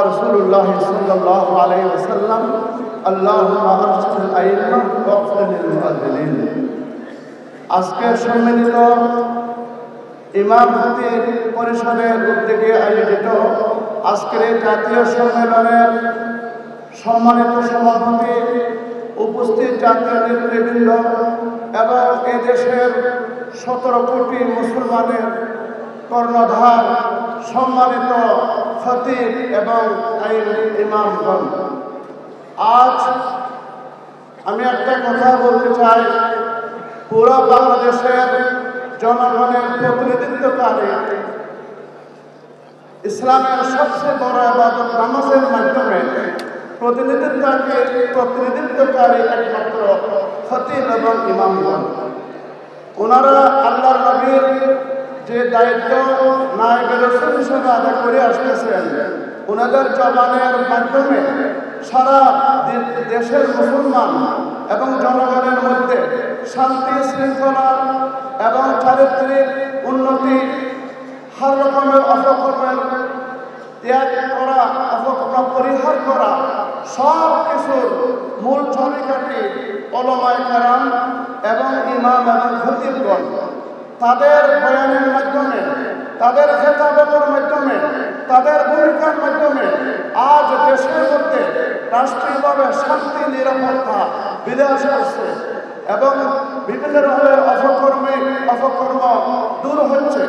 রাসূলুল্লাহ সাল্লাল্লাহু আলাইহি ওয়াসাল্লাম আল্লাহুম্মা আরশিদুল আইম্মা ওয়াগফির লিল মুআদ্দিনিন। আজকের সম্মিলিত ইমাম খতিব পরিষদের উদ্যোগে আয়োজিত আজকের এই জাতীয় সম্মেলনের সম্মানিত সভাপতি, উপস্থিত জাতীয় নেতৃবৃন্দ এবং এই দেশের 17 কোটি মুসলমানের কর্ণধার সম্মানিত খতিব এবং ইমামগণ, আজ আমি একটা কথা বলতে চাই। পুরো বাংলাদেশের জনগণের প্রতিনিধিত্বকারী ইসলামের সবচেয়ে বড় ইবাদত নামাজের মাধ্যমে প্রতিনিধিত্বকারী একমাত্র খতিব এবং ইমামগণ। ওনারা আল্লাহর নবীর যে দায়িত্ব নায়েবে রাসূল হিসেবে আদায় করে আসতেছেন, ওনাদের জবানের মাধ্যমে সারা দেশের মুসলমান এবং জনগণের মধ্যে শান্তি শৃঙ্খলা এবং চারিত্রিক উন্নতি, হর রকমের অপকর্মের ত্যাগ করা, অপকর্ম পরিহার করা, সব কিছুর মূল চাবিকাঠি উলামায়ে কেরাম এবং ইমাম এবং খতিবগণ তাদের বয়ানের মাধ্যমে, তাদের খেতাবতের মাধ্যমে, তাদের ভূমিকার মাধ্যমে আজ দেশের মধ্যে রাষ্ট্রীয়ভাবে শান্তি নিরাপত্তা বিরাজ করছে এবং বিভিন্ন রকমের অপকর্ম দূর হচ্ছে।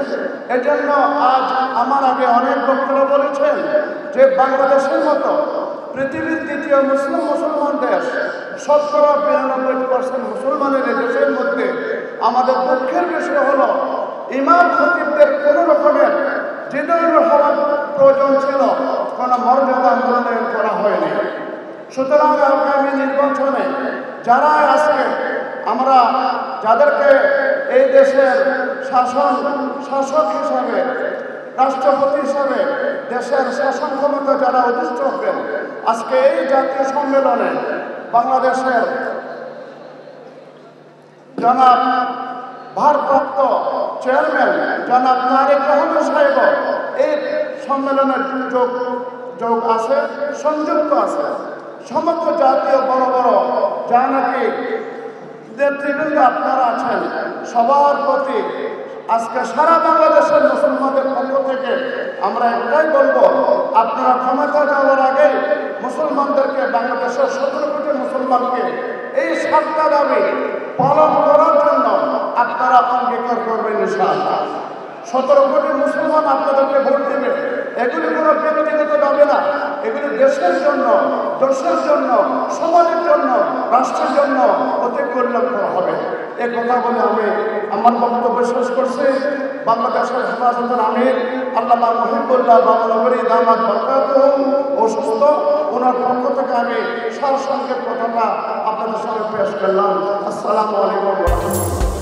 এজন্য আজ আমার আগে অনেক বক্তারা বলেছেন যে বাংলাদেশের মতো পৃথিবীর দ্বিতীয় মুসলমান দেশ, 92% মুসলমানের এই দেশের মধ্যে আমাদের দুঃখের বিষয় হলো ইমাম খতিবদের কোনো রকমের যে ধরনের হওয়ার প্রয়োজন ছিল কোনো মর্যাদা আন্দোলন করা হয়নি। সুতরাং আগামী নির্বাচনে যারা আজকে আমরা যাদেরকে এই দেশের শাসক হিসাবে, রাষ্ট্রপতি হিসাবে দেশের শাসন ক্ষমতা যারা অধিষ্ঠ হবেন, আজকে এই জাতীয় সম্মেলনে বাংলাদেশের জনাব ভারপ্রাপ্ত চেয়ারম্যান জনাব তারেক রহমান সাহেব এই সম্মেলনের যোগ আছে, সংযুক্ত আছে। সমস্ত জাতীয় বড় বড় যা নাকি নেতৃবৃন্দ আপনারা আছেন, সবার প্রতি আজকে সারা বাংলাদেশের মুসলমানদের পক্ষ থেকে আমরা একটাই বলবো, আপনারা ক্ষমতা যাওয়ার আগে মুসলমানদেরকে, বাংলাদেশের 17 কোটি মুসলমানকে এই 7টা দাবি পালন করার জন্য আপনারা অঙ্গীকার করবেন ইনশাআল্লাহ। 17 কোটি মুসলমান আপনাদেরকে ভোট দেবে। এগুলি কোনো ব্যক্তিগত দাবি না, এগুলি দেশের জন্য, দেশের জন্য, সমাজের জন্য, রাষ্ট্রের জন্য অতি কল্যাণকর হবে। এ কথা বলে আমি আমার বক্তব্য শেষ করছি। বাংলাদেশের হেফাজতের আমির আল্লামা মুহিবুল্লাহ বাংলাবাড়ি দামাত বরকাতুহু অসুস্থ, ওনার পক্ষ থেকে আমি সারসংক্ষেপ কথাটা আপনাদের সামনে পেশ করলাম। আসসালামু আলাইকুম ওয়া রাহমাতুল্লাহ।